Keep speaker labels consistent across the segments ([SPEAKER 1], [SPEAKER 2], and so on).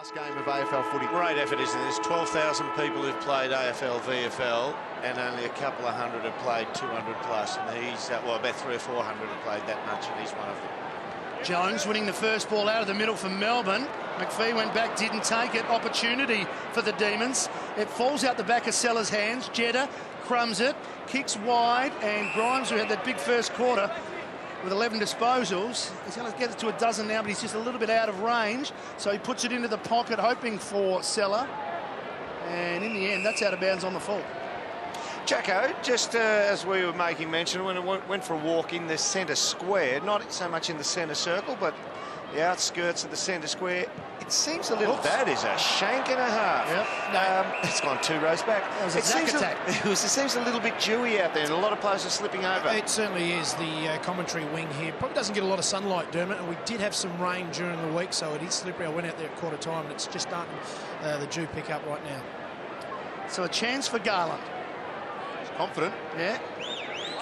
[SPEAKER 1] last game of AFL footy.
[SPEAKER 2] Great effort, isn't it? There's 12,000 people who've played AFL, VFL, and only a couple of hundred have played 200 plus, and he's, well, about 300 or 400 have played that much, and he's one of them.
[SPEAKER 3] Jones winning the first ball out of the middle for Melbourne. McPhee went back, didn't take it. Opportunity for the Demons. It falls out the back of Sellers' hands. Jeddah crumbs it, kicks wide, and Grimes, who had that big first quarter with 11 disposals, he's going to get it to a dozen now, but he's just a little bit out of range. So he puts it into the pocket, hoping for Seller. And in the end, that's out of bounds on the full.
[SPEAKER 2] Jacko, just as we were making mention, when it went for a walk in the centre square, not so much in the centre circle, but the outskirts of the centre square, it seems a little... That is a shank and a half.
[SPEAKER 3] Yep.
[SPEAKER 2] It's gone 2 rows back.
[SPEAKER 3] It
[SPEAKER 2] seems a little bit dewy out there, and a lot of players are slipping over.
[SPEAKER 4] It certainly is. The commentary wing here probably doesn't get a lot of sunlight, Dermot, and we did have some rain during the week, so it is slippery. I went out there at quarter time, and it's just starting the dew pick up right now.
[SPEAKER 3] So a chance for Garland.
[SPEAKER 1] He's confident.
[SPEAKER 3] Yeah.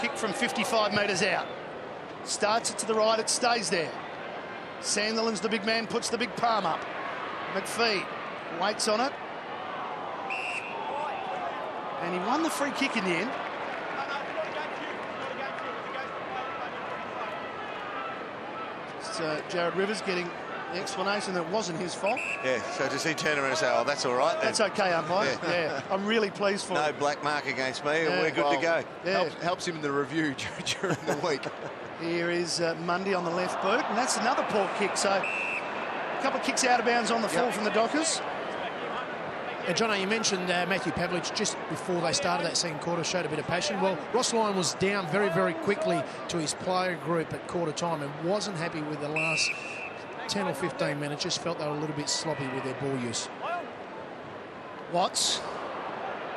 [SPEAKER 3] Kick from 55 metres out. Starts it to the right, it stays there. Sandilands, the big man, puts the big palm up. McPhee waits on it. And he won the free kick in the end. So Jared Rivers getting the explanation that it wasn't his fault.
[SPEAKER 2] Yeah, so does he turn around and say, oh, that's all right then?
[SPEAKER 3] That's okay, umpire. Yeah. I'm really pleased for him.
[SPEAKER 2] No black mark against me, and we're good to go.
[SPEAKER 3] Yeah.
[SPEAKER 1] Helps him in the review during the week.
[SPEAKER 3] Here is Mundy on the left boot, and that's another poor kick. So a couple of kicks out of bounds on the full from the Dockers.
[SPEAKER 4] And Jono, you mentioned Matthew Pavlich just before they started that second quarter, showed a bit of passion. Well, Ross Lyon was down very, very quickly to his player group at quarter time and wasn't happy with the last 10 or 15 minutes. Just felt they were a little bit sloppy with their ball use.
[SPEAKER 3] Watts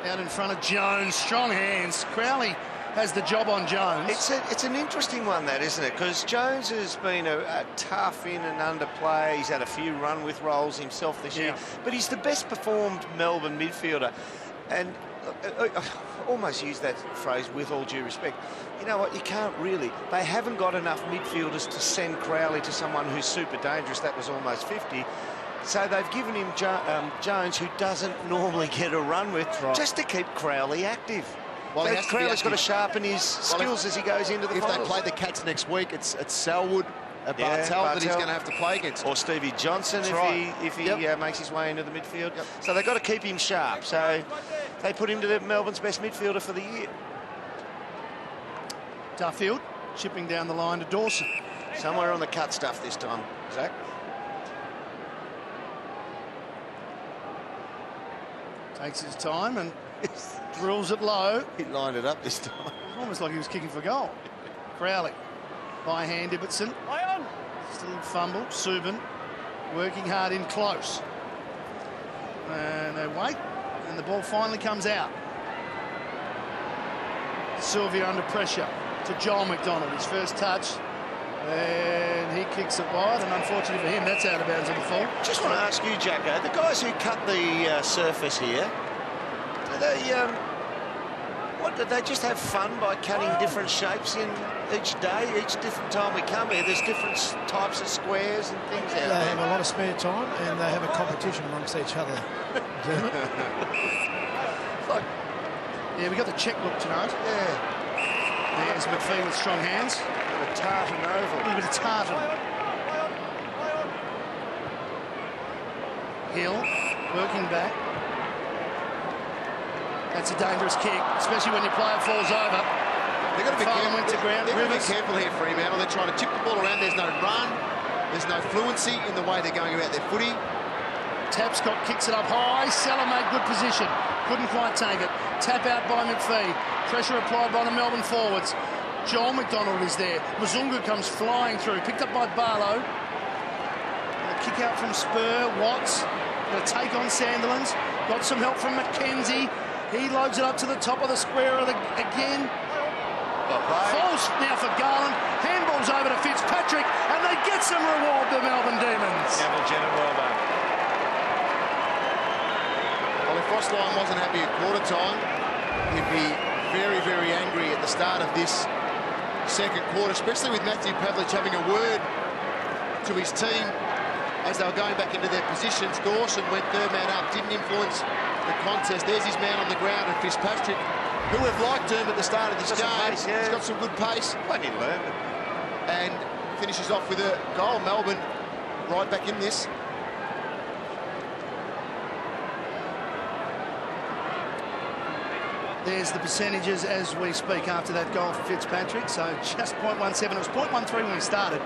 [SPEAKER 3] out in front of Jones. Strong hands. Crowley has the job on Jones.
[SPEAKER 2] It's an interesting one, that, isn't it? Because Jones has been a tough in and under player. He's had a few run with roles himself this year, but he's the best performed Melbourne midfielder. And I almost use that phrase with all due respect. You know what? You can't really. They haven't got enough midfielders to send Crowley to someone who's super dangerous. That was almost 50. So they've given him Jones, who doesn't normally get a run with, just to keep Crowley active.
[SPEAKER 1] Well,
[SPEAKER 2] Crowley's got to sharpen his skills as he goes into the finals.
[SPEAKER 1] If they play the Cats next week, it's Selwood, Bartel that he's going to have to play against.
[SPEAKER 2] Or Stevie Johnson if he makes his way into the midfield. So they've got to keep him sharp. So they put him to Melbourne's best midfielder for the year.
[SPEAKER 3] Duffield chipping down the line to Dawson.
[SPEAKER 2] Somewhere on the cut stuff this time, Zach.
[SPEAKER 3] Takes his time and drills it low.
[SPEAKER 2] He lined it up this time.
[SPEAKER 3] Almost like he was kicking for goal. Crowley by hand, Ibbotson. Still fumble. Subin working hard in close. And they wait, and the ball finally comes out. Sylvia under pressure to Joel McDonald. His first touch. And he kicks it wide, and unfortunately for him, that's out of bounds on the full.
[SPEAKER 2] Just want to ask you, Jacko, the guys who cut the surface here, do they just have fun by cutting different shapes in each day, each different time we come here? There's different types of squares and things out there.
[SPEAKER 4] They have a lot of spare time, and they have a competition amongst each other.
[SPEAKER 3] Yeah, we got the checkbook tonight.
[SPEAKER 2] Yeah.
[SPEAKER 3] There's McPhee with strong hands.
[SPEAKER 2] A tartan oval.
[SPEAKER 3] A little bit of tartan. Hill working back. That's a dangerous kick, especially when your player falls over.
[SPEAKER 1] They've got to be careful.
[SPEAKER 3] Went to ground.
[SPEAKER 1] They've got to be careful here, Fremantle. They're trying to tip the ball around. There's no run. There's no fluency in the way they're going about their footy.
[SPEAKER 3] Tapscott kicks it up high. Seller made good position. Couldn't quite take it. Tap out by McPhee. Pressure applied by the Melbourne forwards. Joel McDonald is there. Muzungu comes flying through. Picked up by Barlow. A kick out from Spur. Watts. Going to take on Sandilands. Got some help from McKenzie. He loads it up to the top of the square again. Falls now for Garland. Handballs over to Fitzpatrick. And they get some reward, the Melbourne Demons.
[SPEAKER 2] Gavel Jenner, well done.
[SPEAKER 1] Well, if Ross Lyon wasn't happy at quarter time, he'd be very, very angry at the start of this second quarter, especially with Matthew Pavlich having a word to his team as they were going back into their positions. Dawson went third man up, didn't influence the contest. There's his man on the ground, and Fitzpatrick, who we've liked him at the start of this game.
[SPEAKER 2] Pace, yeah.
[SPEAKER 1] He's got some good pace.
[SPEAKER 2] Plenty to learn.
[SPEAKER 1] And finishes off with a goal. Melbourne right back in this.
[SPEAKER 3] There's the percentages as we speak after that goal for Fitzpatrick. So just 0.17. It was 0.13 when we started.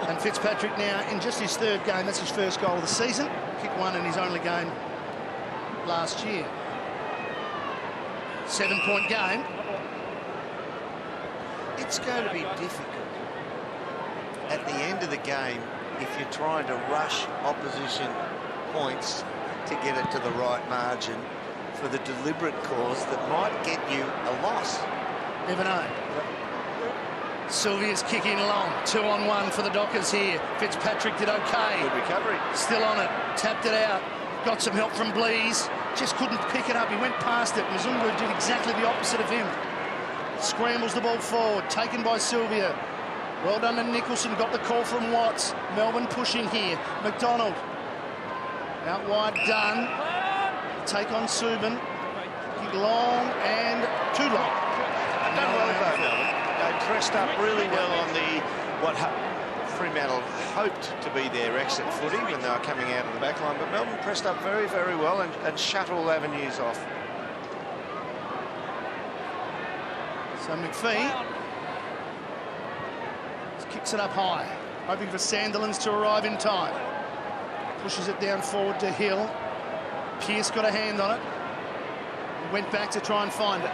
[SPEAKER 3] And Fitzpatrick now in just his third game. That's his first goal of the season. Kicked one in his only game last year. 7-point game.
[SPEAKER 2] It's going to be difficult at the end of the game if you're trying to rush opposition points to get it to the right margin for the deliberate cause that might get you a loss.
[SPEAKER 3] Never know. Sylvia's kicking long. 2-on-1 for the Dockers here. Fitzpatrick did okay.
[SPEAKER 2] Good recovery.
[SPEAKER 3] Still on it. Tapped it out. Got some help from Blees. Just couldn't pick it up. He went past it. Mzungu did exactly the opposite of him. Scrambles the ball forward. Taken by Sylvia. Well done to Nicholson. Got the call from Watts. Melbourne pushing here. McDonald. Out wide, done. Take on Subin. Kick long and too long.
[SPEAKER 2] Done well though, Melbourne. They pressed up really well on what Fremantle hoped to be their exit footy when they were coming out of the back line, but Melbourne pressed up very, very well and shut all avenues off.
[SPEAKER 3] So McPhee kicks it up high, hoping for Sandilands to arrive in time. Pushes it down forward to Hill. Pearce got a hand on it. He went back to try and find it.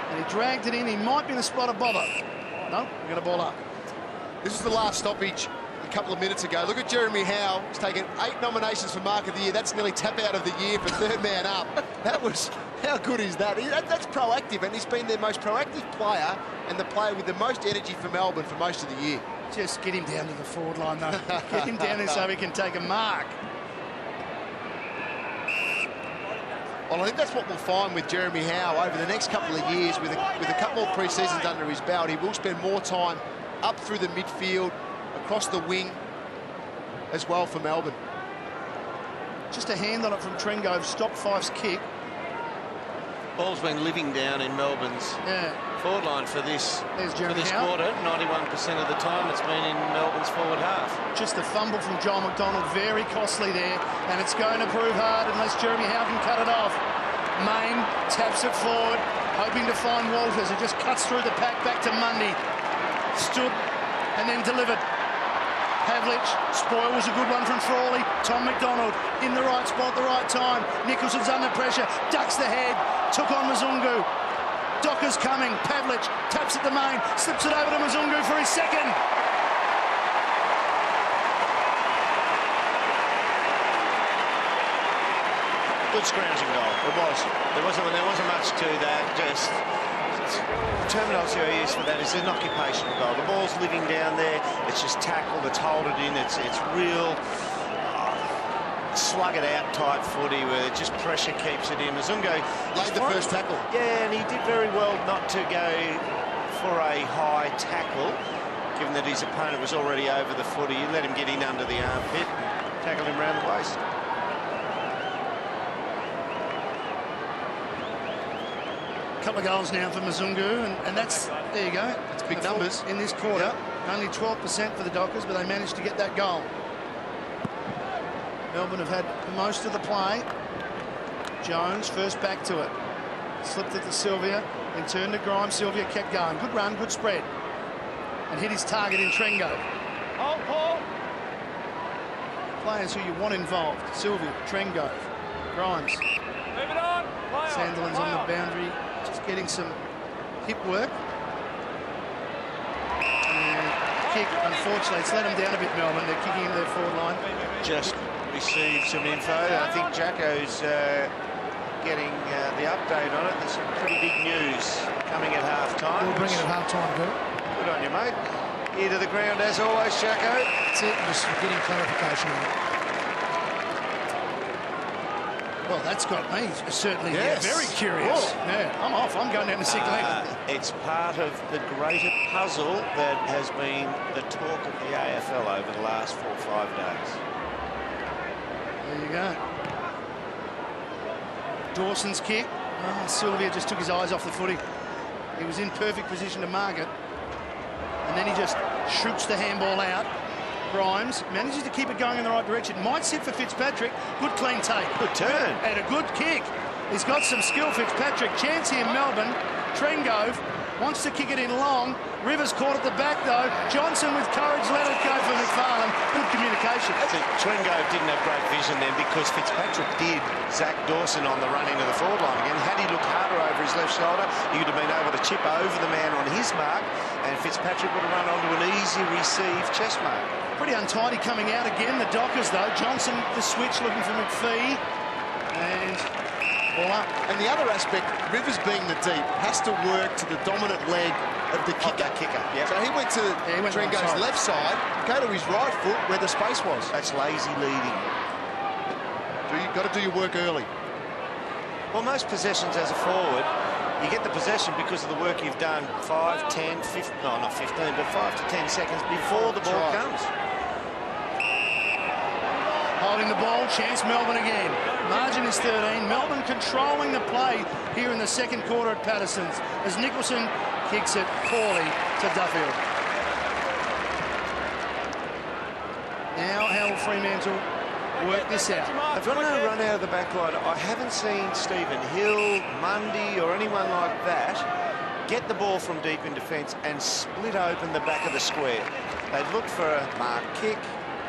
[SPEAKER 3] And he dragged it in. He might be in a spot of bother. No, we're going to ball up.
[SPEAKER 1] This is the last stoppage a couple of minutes ago. Look at Jeremy Howe. He's taken 8 nominations for Mark of the Year. That's nearly tap out of the year for third man up. That was, how good is that? That's proactive, and he's been their most proactive player and the player with the most energy for Melbourne for most of the year.
[SPEAKER 3] Just get him down to the forward line, though. Get him down there so he can take a mark.
[SPEAKER 1] Well, I think that's what we'll find with Jeremy Howe over the next couple of years. With a couple more pre-seasons under his belt, he will spend more time up through the midfield, across the wing as well for Melbourne.
[SPEAKER 3] Just a hand on it from Trengove. Stopped Fife's kick.
[SPEAKER 2] Ball's been living down in Melbourne's forward line for this quarter. 91% of the time it's been in Melbourne's forward half.
[SPEAKER 3] Just a fumble from Joel McDonald, very costly there, and it's going to prove hard unless Jeremy Howe can cut it off. Main taps it forward, hoping to find Walters. It just cuts through the pack back to Mundy. Stood and then delivered. Pavlich, spoil was a good one from Frawley. Tom McDonald in the right spot, the right time. Nicholson's under pressure, ducks the head, took on Mzungu. Docker's coming, Pavlich taps at the main, slips it over to Mzungu for his second.
[SPEAKER 2] Good scrounging goal. It was. There wasn't much to that. Just the terminology I use for that is an occupational goal. The ball's living down there. It's just tackled. It's holded in. It's real slug it out type footy where just pressure keeps it in. Mzungu
[SPEAKER 1] laid the first tackle.
[SPEAKER 2] Yeah, and he did very well not to go for a high tackle, given that his opponent was already over the footy. He let him get in under the armpit and tackled him round the waist.
[SPEAKER 3] Couple of goals now for Mzungu, and that's, there you go.
[SPEAKER 1] It's big numbers
[SPEAKER 3] in this quarter. Yep. Only 12% for the Dockers, but they managed to get that goal. Melbourne have had most of the play. Jones first back to it. Slipped it to Sylvia, then turned to Grimes. Sylvia kept going. Good run, good spread. And hit his target in Trengove. Players who you want involved. Sylvia, Trengove, Grimes.
[SPEAKER 5] Move it on.
[SPEAKER 3] Sandilands on the boundary, just getting some hip work. And kick, unfortunately, it's let them down a bit, Melbourne. They're kicking into their forward line.
[SPEAKER 2] Just received some info. I think Jacko's getting the update on it. There's some pretty big news coming at half-time.
[SPEAKER 4] We'll bring it at half-time, Bill.
[SPEAKER 2] Good on you, mate. Ear to the ground as always, Jacko.
[SPEAKER 4] That's it, just getting clarification on it.
[SPEAKER 3] Well, that's got me certainly
[SPEAKER 1] Yes.
[SPEAKER 3] very curious.
[SPEAKER 1] Oh.
[SPEAKER 3] Yeah, I'm off. I'm going down to sick leave.
[SPEAKER 2] It's part of the greater puzzle that has been the talk of the AFL over the last 4 or 5 days.
[SPEAKER 3] There you go. Dawson's kick. Oh, Sylvia just took his eyes off the footy. He was in perfect position to mark it. And then he just shoots the handball out. Grimes manages to keep it going in the right direction. Might sit for Fitzpatrick. Good clean take.
[SPEAKER 2] Good turn.
[SPEAKER 3] And a good kick. He's got some skill, Fitzpatrick. Chance here in Melbourne. Trengove wants to kick it in long. Rivers caught at the back, though. Johnson with courage let it go for McFarlane. Good communication.
[SPEAKER 2] Trengove didn't have great vision then because Fitzpatrick did Zach Dawson on the run into the forward line again. Had he looked harder over his left shoulder, he would have been able to chip over the man on his mark, and Fitzpatrick would have run onto an easy receive chest mark.
[SPEAKER 3] Pretty untidy coming out again, the Dockers, though. Johnson, the switch, looking for McPhee. And ball up.
[SPEAKER 1] And the other aspect, Rivers being the deep, has to work to the dominant leg of the kicker.
[SPEAKER 2] Yep.
[SPEAKER 1] So he went to Trengo's left side, go to his right foot where the space was.
[SPEAKER 2] That's lazy leading.
[SPEAKER 1] You've got to do your work early.
[SPEAKER 2] Well, most possessions as a forward, you get the possession because of the work you've done 5, 10, 15, no, not 15, but 5 to 10 seconds before the ball comes.
[SPEAKER 3] Holding the ball, chance Melbourne again. Margin is 13. Melbourne controlling the play here in the second quarter at Patersons as Nicholson kicks it poorly to Duffield. Now how will Fremantle work this out?
[SPEAKER 2] They've got no run out of the back line. I haven't seen Stephen Hill, Mundy or anyone like that get the ball from deep in defence and split open the back of the square. They look for a mark kick.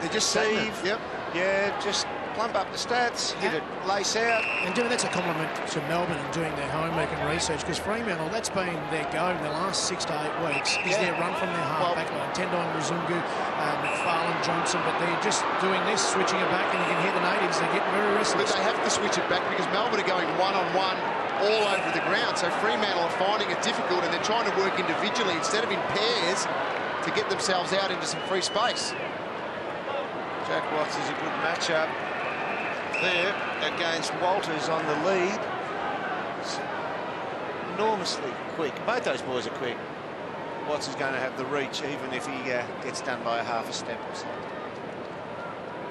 [SPEAKER 1] They just
[SPEAKER 2] Steve.
[SPEAKER 1] Yep.
[SPEAKER 2] Yeah, just plump up the stats, hit it, lace out.
[SPEAKER 4] And that's a compliment to Melbourne and doing their homework and research, because Fremantle, that's been their go in the last 6 to 8 weeks, is their run from their half-back line. Tendine, Muzungu, McFarlane, Johnson, but they're just doing this, switching it back, and you can hear the natives, they're getting very restless.
[SPEAKER 1] But they have to switch it back because Melbourne are going one-on-one all over the ground, so Fremantle are finding it difficult and they're trying to work individually instead of in pairs to get themselves out into some free space.
[SPEAKER 2] Jack Watts is a good matchup there against Walters on the lead. It's enormously quick. Both those boys are quick. Watts is going to have the reach even if he gets done by a half a step or so.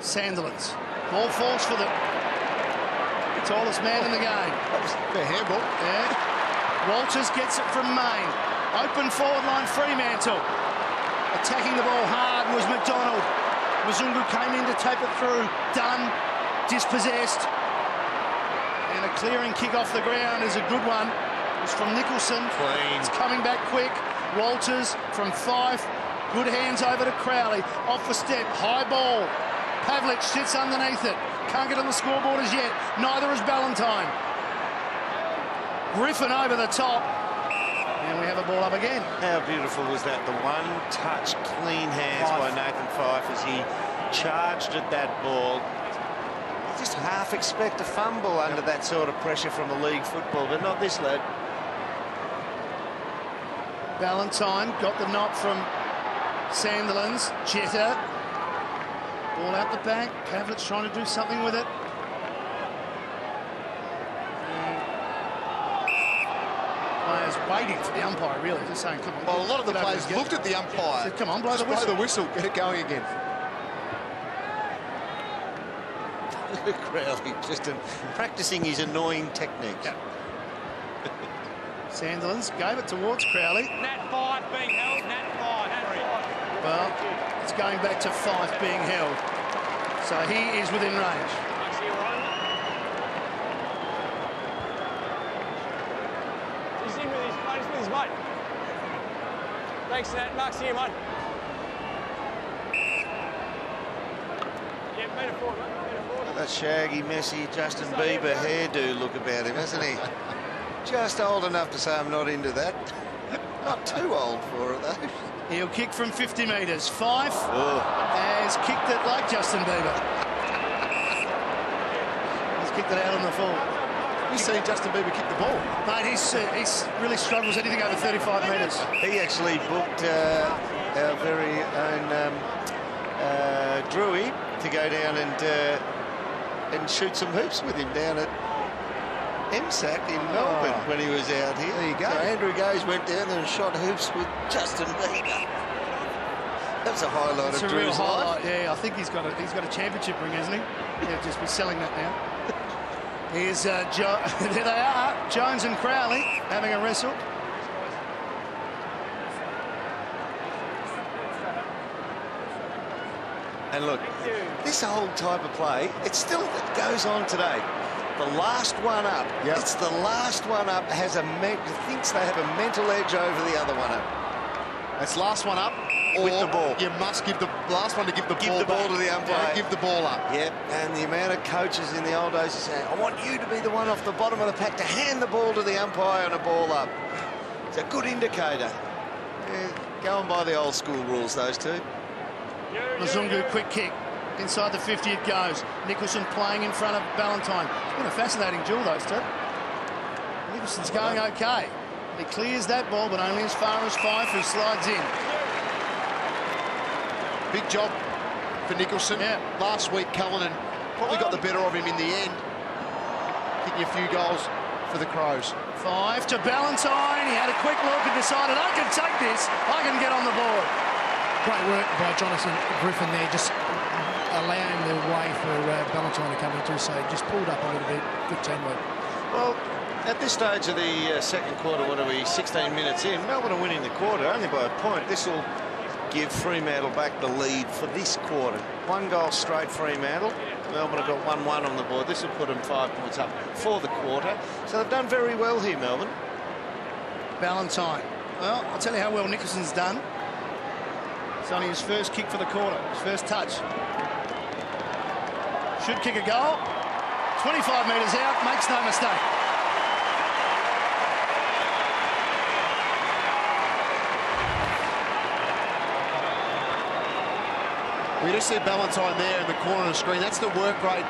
[SPEAKER 3] Sandilands. Ball falls for the tallest man in the game.
[SPEAKER 1] That was their handball.
[SPEAKER 3] Yeah. Walters gets it from Main. Open forward line Fremantle. Attacking the ball hard was McDonald. Muzungu came in to tape it through. Done. Dispossessed. And a clearing kick off the ground is a good one. It's from Nicholson.
[SPEAKER 2] Clean.
[SPEAKER 3] It's coming back quick. Walters from Fife. Good hands over to Crowley. Off the step. High ball. Pavlich sits underneath it. Can't get on the scoreboard as yet. Neither is Ballantyne. Griffin over the top. And we have a ball up again.
[SPEAKER 2] How beautiful was that? The one-touch clean hands by Nathan Fife as he charged at that ball. You just half expect a fumble under that sort of pressure from a league football, but not this lad.
[SPEAKER 3] Ballantyne got the knock from Sandilands. Jetta. Ball out the back. Pavlich trying to do something with it. Players waiting for the umpire, really, just saying, come on.
[SPEAKER 1] Well, a lot of the players looked at the umpire.
[SPEAKER 3] Said, come on, blow the
[SPEAKER 1] Blow
[SPEAKER 3] whistle.
[SPEAKER 1] the whistle, get it going again.
[SPEAKER 2] Crowley just practicing his annoying techniques.
[SPEAKER 3] Yeah. Sandilands gave it towards Crowley.
[SPEAKER 5] Nat 5 being held, Nat 5.
[SPEAKER 3] Well, it's going back to Fife being held. So he is within range.
[SPEAKER 5] He's in with his mate. Thanks, Nat. Mark's here, mate. Yeah, meter forward, mate. Meter forward.
[SPEAKER 2] That shaggy, messy Justin Bieber hairdo look about him, hasn't he? Just old enough to say I'm not into that. Not too old for it, though.
[SPEAKER 3] He'll kick from 50 metres. Fife has kicked it like Justin Bieber. He's kicked it out on the full.
[SPEAKER 1] You've seen Justin Bieber kick the ball.
[SPEAKER 3] Mate, he's really struggles anything over 35 metres.
[SPEAKER 2] He actually booked our very own Drewy to go down and and shoot some hoops with him down at MSAC in Melbourne when he was out here.
[SPEAKER 1] There you go.
[SPEAKER 2] So Andrew Gaze went down there and shot hoops with Justin Beattie. That's a highlight
[SPEAKER 3] It's
[SPEAKER 2] of
[SPEAKER 3] a real
[SPEAKER 2] Drew's
[SPEAKER 3] highlight.
[SPEAKER 2] life.
[SPEAKER 3] Yeah, I think he's got a championship ring, hasn't he? Yeah, just be selling that now. Here's there they are, Jones and Crowley having a wrestle.
[SPEAKER 2] And look, this whole type of play, it still goes on today. The last one up, it's the last one up thinks they have a mental edge over the other one up.
[SPEAKER 1] That's last one up.
[SPEAKER 2] With the ball.
[SPEAKER 1] You must give the last one to give the ball
[SPEAKER 2] to the umpire.
[SPEAKER 1] Don't give the ball up.
[SPEAKER 2] Yep, and the amount of coaches in the old days are saying, I want you to be the one off the bottom of the pack to hand the ball to the umpire and a ball up. It's a good indicator. Yeah, going by the old school rules, those two.
[SPEAKER 3] Mazungu, quick kick. Inside the 50 it goes. Nicholson playing in front of Ballantyne. It's been a fascinating duel, those two. Nicholson's going okay. He clears that ball, but only as far as Fife, who slides in.
[SPEAKER 1] Big job for Nicholson.
[SPEAKER 3] Yeah.
[SPEAKER 1] Last week, Cullinan probably got the better of him in the end. Kicking a few goals for the Crows.
[SPEAKER 3] Fife to Ballantyne. He had a quick look and decided, I can take this. I can get on the board.
[SPEAKER 4] Great work by Jonathan Griffin there, just allowing the way for Ballantyne to come into, so he just pulled up a little bit. Good teamwork.
[SPEAKER 2] Well, at this stage of the second quarter, what are we, 16 minutes in, Melbourne are winning the quarter, only by a point. This will give Fremantle back the lead for this quarter. 1 goal straight Fremantle. Melbourne have got 1-1 on the board. This will put them 5 points up for the quarter. So they've done very well here, Melbourne.
[SPEAKER 3] Ballantyne. Well, I'll tell you how well Nicholson's done. It's only his first kick for the quarter, his first touch. Should kick a goal. 25 metres out, makes no mistake.
[SPEAKER 1] We just see Ballantyne there in the corner of the screen. That's the work rate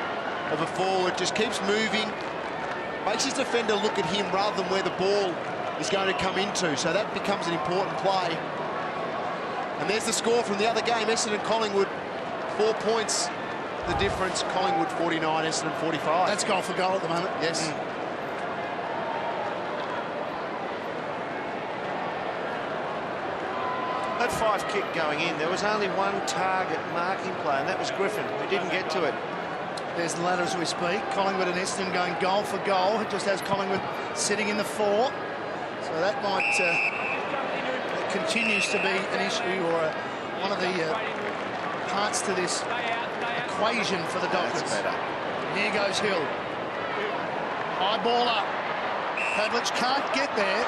[SPEAKER 1] of a forward. Just keeps moving. Makes his defender look at him rather than where the ball is going to come into. So that becomes an important play. And there's the score from the other game. Essendon Collingwood, 4 points. The difference, Collingwood 49, Essendon 45.
[SPEAKER 3] That's goal for goal at the moment.
[SPEAKER 1] Yes.
[SPEAKER 2] That Fife kick going in, there was only one target marking play, and that was Griffin, who didn't get to it.
[SPEAKER 3] There's the ladder as we speak. Collingwood and Essendon going goal for goal. It just has Collingwood sitting in the 4. So that might that continues to be an issue or one of the parts to this equation for the Dockers. Here goes Hill. High ball up. Pavlich can't get there,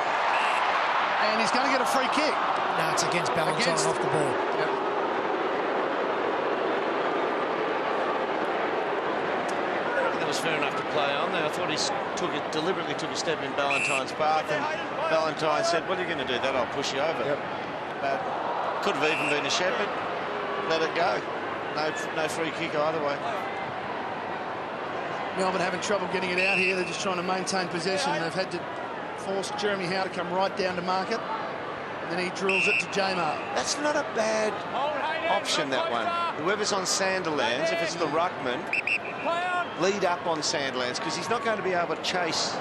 [SPEAKER 3] and he's going to get a free kick.
[SPEAKER 4] No, it's against Ballantyne off the ball.
[SPEAKER 3] Yep.
[SPEAKER 2] That was fair enough to play on there. I thought he deliberately took a step in Ballantyne's path, and Ballantyne said, well, you're going to do that, I'll push you over.
[SPEAKER 1] Yep.
[SPEAKER 2] But could have even been a Shepherd. Let it go. No free kick either way.
[SPEAKER 3] Melbourne having trouble getting it out here. They're just trying to maintain possession. They've had to force Jeremy Howe to come right down to mark it. And then he drills it to J-Mar.
[SPEAKER 2] That's not a bad option, that one. Whoever's on Sandilands, if it's the ruckman, lead up on Sandilands, because he's not going to be able to chase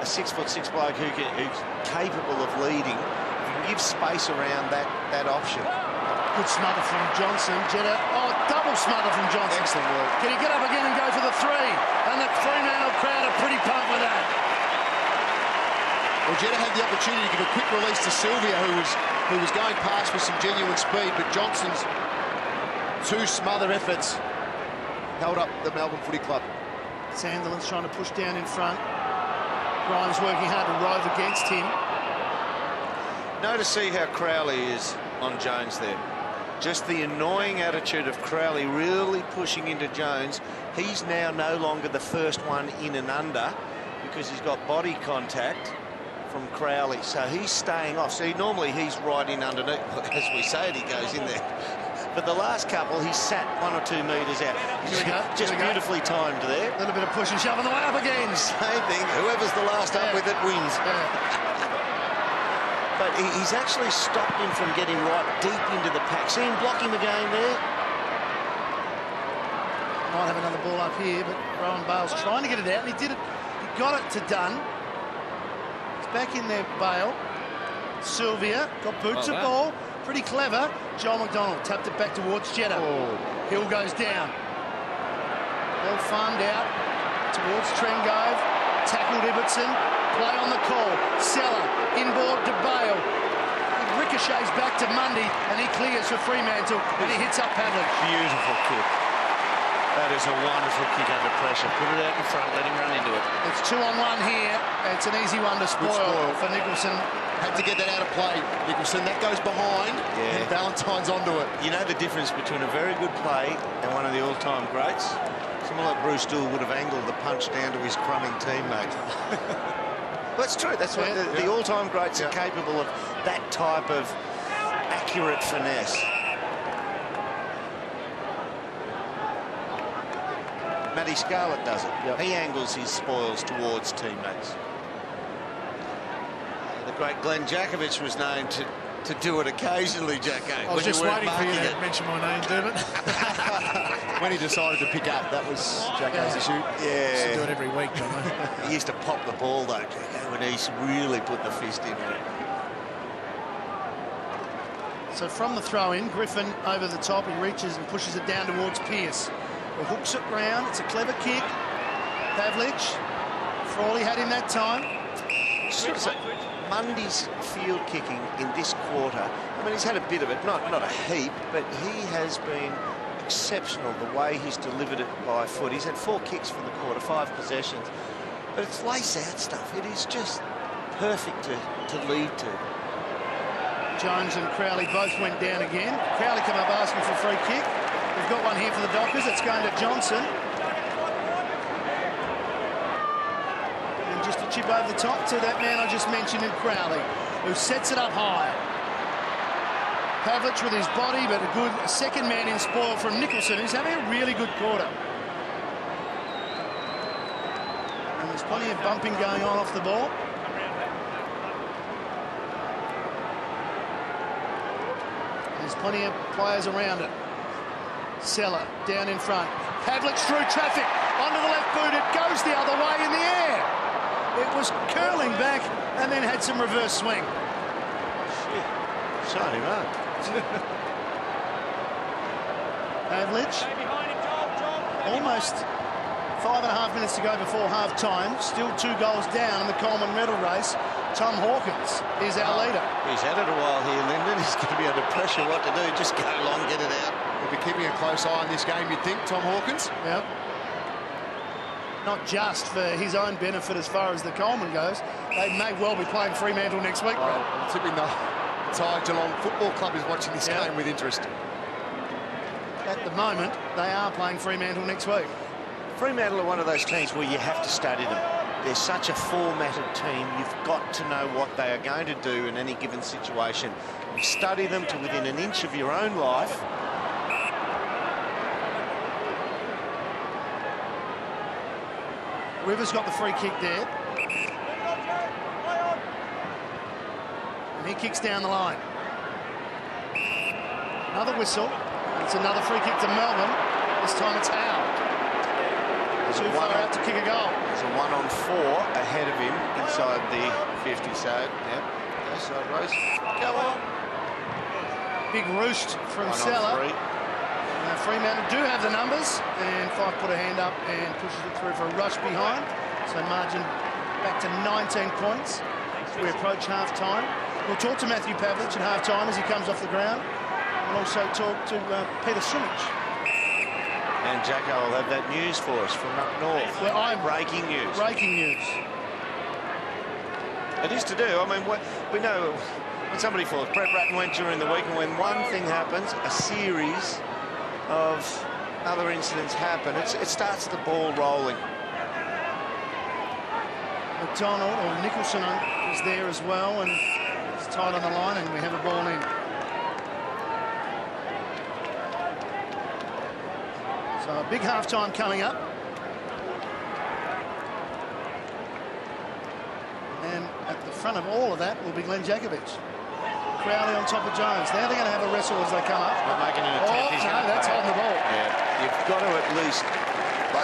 [SPEAKER 2] a 6'6" bloke who's capable of leading. You can give space around that option.
[SPEAKER 3] Good smother from Johnson. Jetta, double smother from Johnson.
[SPEAKER 1] Excellent work.
[SPEAKER 3] Can he get up again and go for the 3? And the Fremantle crowd are pretty pumped with that.
[SPEAKER 1] Well, Jetta had the opportunity to give a quick release to Sylvia, who was going past with some genuine speed, but Johnson's 2 smother efforts held up the Melbourne Footy Club.
[SPEAKER 3] Sandilands trying to push down in front. Grimes working hard to rove against him.
[SPEAKER 2] Notice see how Crowley is on Jones there. Just the annoying attitude of Crowley really pushing into Jones. He's now no longer the first one in and under because he's got body contact from Crowley, so he's staying off. See, normally he's right in underneath. As we say it, he goes in there. But the last couple, he sat 1 or 2 metres out. Just beautifully timed there.
[SPEAKER 3] A little bit of push and shove on the way up again.
[SPEAKER 2] Same thing. Whoever's the last up with it wins. But he's actually stopped him from getting right deep into the pack. See him block him again there?
[SPEAKER 3] might have another ball up here, but Rowan Bale's trying to get it out, and he did it. He got it to Dunn. It's back in there, Bale. Sylvia got boots of ball. Pretty clever. Joel McDonald tapped it back towards Jeddah. Hill goes down. Ball farmed out towards Trengove. Tackled Ibbotson. Play on the call. Seller inboard to Bale. It ricochets back to Mundy, and he clears for Fremantle, and he hits up Pavlich.
[SPEAKER 2] Beautiful kick. That is a wonderful kick under pressure. Put it out in front, let him run into it.
[SPEAKER 3] It's 2-on-1 here. It's an easy one to spoil for Nicholson.
[SPEAKER 1] Had to get that out of play, Nicholson. That goes behind, and Valentine's onto it.
[SPEAKER 2] You know the difference between a very good play and one of the all-time greats? Someone like Bruce Dool would have angled the punch down to his crumbing teammate. That's true. That's what the all-time greats are capable of, that type of accurate finesse. Matty Scarlett does it. He angles his spoils towards teammates. The great Glenn Jakovich was known to do it occasionally, Jacko.
[SPEAKER 4] I was just waiting for you to mention my name, Dermot.
[SPEAKER 1] When he decided to pick up, that was Jacko's issue.
[SPEAKER 4] Yeah. Used to do it every week, don't I?
[SPEAKER 2] He used to pop the ball, though, Jacko, when he's really put the fist in it.
[SPEAKER 3] So from the throw-in, Griffin over the top. He reaches and pushes it down towards Pearce. He hooks it round. It's a clever kick. Pavlich. Frawley had him that time.
[SPEAKER 2] Mundy's field kicking in this quarter, I mean, he's had a bit of it, not a heap, but he has been exceptional the way he's delivered it by foot. He's had 4 kicks for the quarter, 5 possessions, but it's lace-out stuff. It is just perfect to lead to.
[SPEAKER 3] Jones and Crowley both went down again. Crowley come up asking for a free kick. We've got one here for the Dockers. It's going to Johnson. Just a chip over the top to that man I just mentioned in Crowley, who sets it up high. Pavlich with his body, but a good second man in spoil from Nicholson, who's having a really good quarter. And there's plenty of bumping going on off the ball. There's plenty of players around it. Seller down in front. Pavlich through traffic, onto the left boot, it goes the other way in the air. It was curling back and then had some reverse swing.
[SPEAKER 2] Shit. Shine him up.
[SPEAKER 3] Pavlich. Almost 5.5 minutes to go before half-time. Still 2 goals down in the Coleman medal race. Tom Hawkins is our leader.
[SPEAKER 2] He's had it a while here, Lyndon. He's going to be under pressure. What to do? Just go along, get it out.
[SPEAKER 1] He'll be keeping a close eye on this game, you'd think, Tom Hawkins.
[SPEAKER 3] Yep. Not just for his own benefit as far as the Coleman goes. They may well be playing Fremantle next week.
[SPEAKER 1] I'm tipping the entire Geelong Football Club is watching this game with interest.
[SPEAKER 3] At the moment, they are playing Fremantle next week.
[SPEAKER 2] Fremantle are one of those teams where you have to study them. They're such a formatted team. You've got to know what they are going to do in any given situation. You study them to within an inch of your own life.
[SPEAKER 3] Rivers got the free kick there. And he kicks down the line. Another whistle. It's another free kick to Melbourne. This time it's Howe. Too far out to kick a goal.
[SPEAKER 2] There's a 1-on-4 ahead of him inside the 50. So, yep, go sideways. Go on.
[SPEAKER 3] Big roost from Seller. Fremantle do have the numbers, and Fife put a hand up and pushes it through for a rush behind. So margin back to 19 points as we approach half-time. We'll talk to Matthew Pavlich at half-time as he comes off the ground. We'll also talk to Peter Sumich.
[SPEAKER 2] And Jacko will have that news for us from up north.
[SPEAKER 3] Well,
[SPEAKER 2] breaking news.
[SPEAKER 3] Breaking news.
[SPEAKER 2] It is to do. I mean, we know when somebody falls. Brett Ratton went during the week, and when one thing happens, a series of other incidents happen. It starts the ball rolling.
[SPEAKER 3] McDonald, or Nicholson, is there as well, and it's tight on the line, and we have a ball in. So a big half-time coming up. And at the front of all of that will be Glenn Jakovich. Crowley on top of Jones. Now they're going to have a wrestle as they come up.
[SPEAKER 2] Not making an attempt.
[SPEAKER 3] No, that's holding the ball.
[SPEAKER 2] Yeah, you've got to at least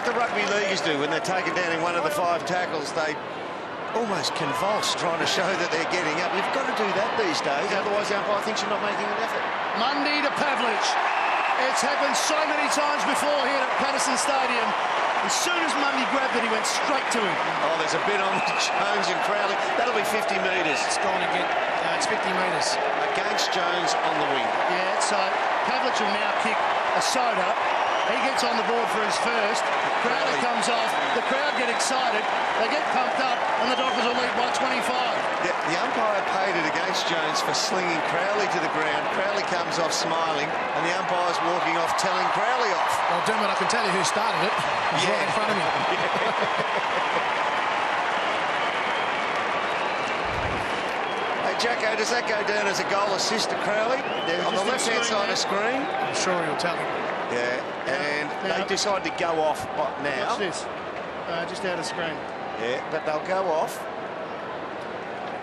[SPEAKER 2] the rugby leaguers do when they're taken down in one of the 5 tackles. They almost convulse trying to show that they're getting up. You've got to do that these days, otherwise the umpire thinks you're not making an effort.
[SPEAKER 3] Mundy to Pavlich. It's happened so many times before here at Patersons Stadium. As soon as Mundy grabbed it, he went straight to him.
[SPEAKER 2] Oh, there's a bit on Jones and Crowley. That'll be 50 metres.
[SPEAKER 4] It's gone again. It's 50 metres.
[SPEAKER 2] Against Jones on the wing.
[SPEAKER 3] Yeah, so Pavlich will now kick a soda. He gets on the board for his first. Crowley comes off. The crowd get excited. They get pumped up, and the Dockers will lead by 25.
[SPEAKER 2] The umpire paid it against Jones for slinging Crowley to the ground. Crowley comes off smiling, and the umpire's walking off telling Crowley off.
[SPEAKER 4] Well, Dermot, I can tell you who started it. He's right in front of me.
[SPEAKER 2] Hey, Jacko, does that go down as a goal assist to Crowley? On the left-hand side of the screen?
[SPEAKER 4] I'm sure he'll tell him.
[SPEAKER 2] Yeah, and they decide to go off now.
[SPEAKER 3] Watch this. Just out of screen.
[SPEAKER 2] Yeah, but they'll go off.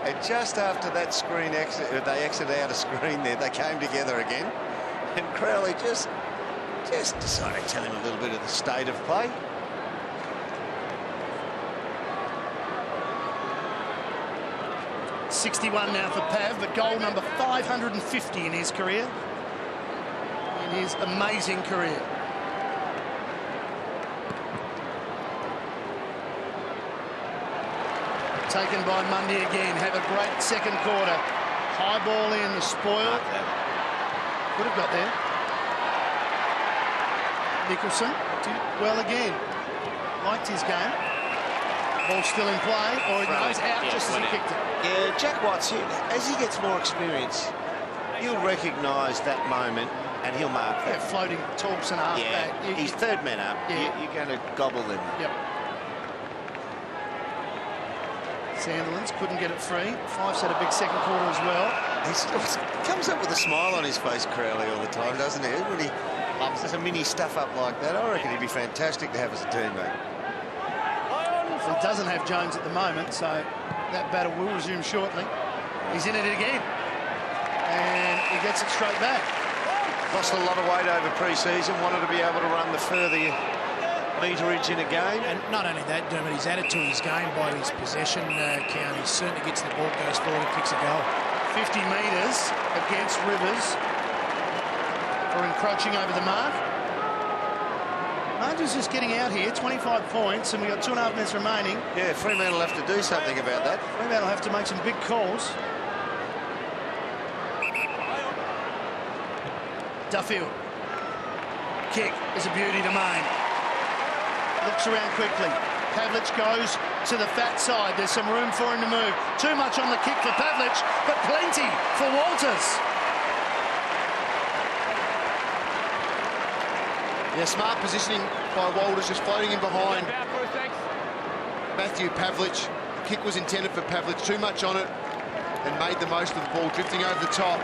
[SPEAKER 2] And just after that screen exit, they exit out of screen there, they came together again. And Crowley just decided to tell him a little bit of the state of play.
[SPEAKER 3] .61 now for Pav, but goal number 550 in his career. In his amazing career. Taken by Mundy again. Have a great second quarter. High ball in, the spoil. Could have got there. Nicholson did well again. Liked his game. Ball still in play, or it goes out just as he kicked it.
[SPEAKER 2] Yeah, Jack Watts, as he gets more experience, he'll recognise that moment and he'll mark that.
[SPEAKER 3] Yeah, floating talks and half back.
[SPEAKER 2] He's third man up.
[SPEAKER 3] Yeah.
[SPEAKER 2] You're going to gobble him.
[SPEAKER 3] Yep. Sandilands couldn't get it free. Fives had a big second quarter as well.
[SPEAKER 2] He comes up with a smile on his face, Crowley, all the time, doesn't he? When he loves a mini stuff up like that, I reckon he'd be fantastic to have as a teammate.
[SPEAKER 3] He doesn't have Jones at the moment, so that battle will resume shortly. He's in it again. And he gets it straight back.
[SPEAKER 2] Lost a lot of weight over pre-season, wanted to be able to run the further meterage in a game.
[SPEAKER 4] And not only that, Dermot, he's added to his game by his possession count. He certainly gets the ball, goes forward and kicks a goal.
[SPEAKER 3] 50 metres against Rivers for encroaching over the mark. Margins just getting out here, 25 points, and we've got 2.5 minutes remaining.
[SPEAKER 2] Yeah, Fremantle have to do something about that.
[SPEAKER 3] Fremantle have to make some big calls. Duffield. Kick is a beauty to Main. Looks around quickly. Pavlich goes to the fat side. There's some room for him to move. Too much on the kick for Pavlich, but plenty for Walters.
[SPEAKER 1] Yeah, smart positioning by Walters, just floating in behind Matthew Pavlich. The kick was intended for Pavlich, too much on it, and made the most of the ball, drifting over the top.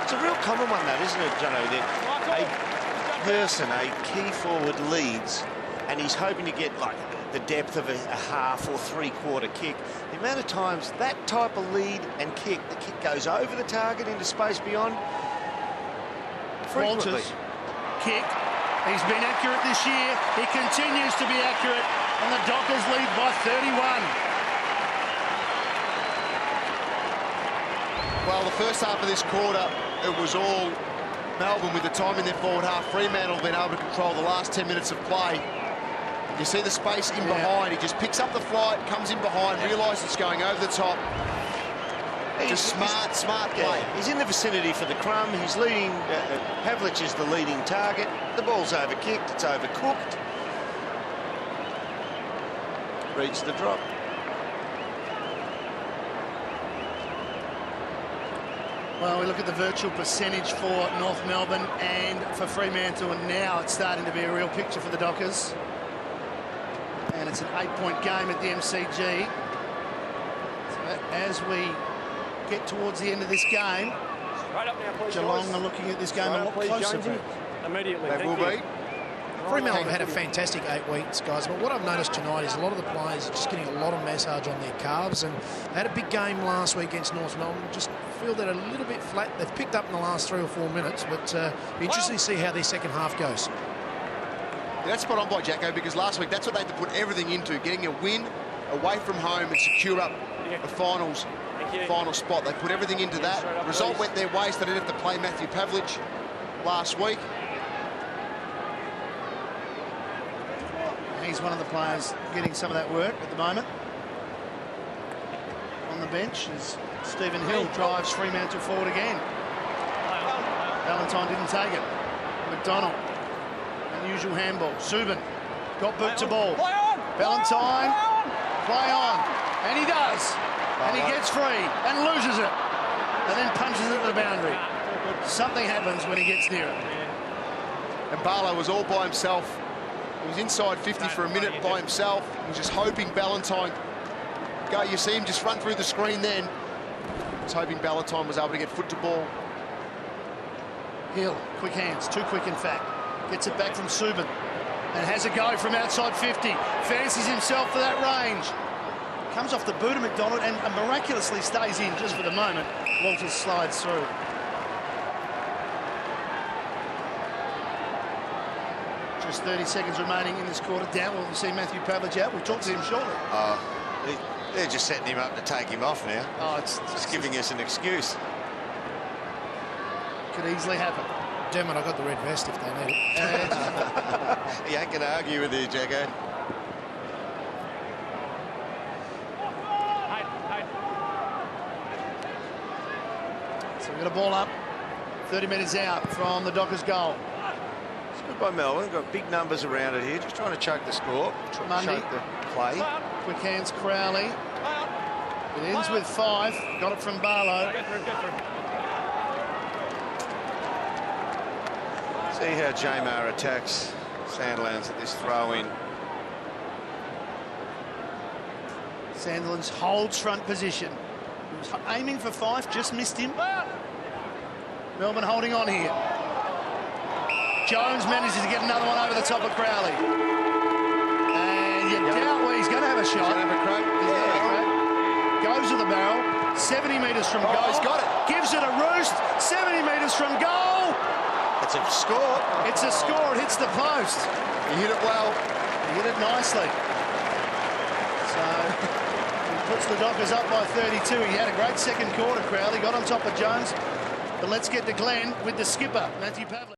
[SPEAKER 2] It's a real common one, that, isn't it, Jono? That a person, a key forward, leads, and he's hoping to get, like, the depth of a half or three-quarter kick. The amount of times that type of lead and kick, the kick goes over the target into space beyond. Frequently.
[SPEAKER 3] Walters, kick. He's been accurate this year. He continues to be accurate, and the Dockers lead by 31.
[SPEAKER 1] Well, the first half of this quarter, it was all Melbourne with the time in their forward half. Fremantle been able to control the last 10 minutes of play. You see the space in behind. He just picks up the flight, comes in behind, realises it's going over the top. Just smart play.
[SPEAKER 2] Yeah, he's in the vicinity for the crumb. He's leading. Pavlich is the leading target. The ball's overkicked. It's overcooked. Reads the drop.
[SPEAKER 3] Well, we look at the virtual percentage for North Melbourne and for Fremantle, and now it's starting to be a real picture for the Dockers. And it's an 8-point game at the MCG. So as we get towards the end of this game,
[SPEAKER 5] Right up now, please,
[SPEAKER 3] Geelong
[SPEAKER 5] guys.
[SPEAKER 3] are looking at this game a lot
[SPEAKER 5] Please,
[SPEAKER 3] closer.
[SPEAKER 5] Jonesy. Immediately.
[SPEAKER 1] They will be.
[SPEAKER 4] Fremantle have had a fantastic 8 weeks, guys, but what I've noticed tonight is a lot of the players are just getting a lot of massage on their calves, and they had a big game last week against North Melbourne. Just feel that a little bit flat. They've picked up in the last 3 or 4 minutes, but be interesting to see how their second half goes.
[SPEAKER 1] Yeah, that's spot on by Jacko, because last week that's what they had to put everything into, getting a win away from home and secure up the final spot. They put everything into that. Result went their way, so they didn't have to play Matthew Pavlich last week.
[SPEAKER 3] He's one of the players getting some of that work at the moment. On the bench as Stephen Hill drives Fremantle forward again. Valentine didn't take it. McDonald, unusual handball. Subin got boot to ball. Valentine, play on, and he does. And he gets free and loses it, and then punches it to the boundary. Something happens when he gets near it.
[SPEAKER 1] And Barlow was all by himself. He was inside 50 for a minute by himself. He was just hoping Valentine go. You see him just run through the screen then. He was hoping Valentine was able to get foot to ball.
[SPEAKER 3] Hill, quick hands, too quick in fact. Gets it back from Subin and has a go from outside 50. Fancies himself for that range. Comes off the boot of McDonald and miraculously stays in just for the moment. Walters slides through. Just 30 seconds remaining in this quarter. Down, we'll see Matthew Pavlich out. We'll talk to him shortly.
[SPEAKER 2] They're just setting him up to take him off now.
[SPEAKER 3] Oh, it's
[SPEAKER 2] just giving us an excuse.
[SPEAKER 3] Could easily happen.
[SPEAKER 4] Dermot, I got the red vest if they need it.
[SPEAKER 2] You ain't going to argue with you, Jacko.
[SPEAKER 3] So we've got a ball up. 30 metres out from the Dockers' goal.
[SPEAKER 2] It's good by Melbourne. Got big numbers around it here. Just trying to choke the score.
[SPEAKER 3] Mundy.
[SPEAKER 2] Choke the play.
[SPEAKER 3] Quick hands, Crowley. It ends with 5. Got it from Barlow.
[SPEAKER 2] See how Jamar attacks Sandilands at this throw-in.
[SPEAKER 3] Sandilands holds front position. He was aiming for 5, just missed him. Melbourne holding on here. Jones manages to get another one over the top of Crowley. And you doubt where he's going to have a shot. Goes to the barrel. 70 metres from goal.
[SPEAKER 1] He's got it.
[SPEAKER 3] Gives it a roost. 70 metres from goal.
[SPEAKER 2] It's a score.
[SPEAKER 3] It's a score. It hits the post.
[SPEAKER 1] He hit it well.
[SPEAKER 3] He hit it nicely. So he puts the Dockers up by 32. He had a great second quarter, Crowley. Got on top of Jones. But let's get to Glenn with the skipper, Matthew Pavlich.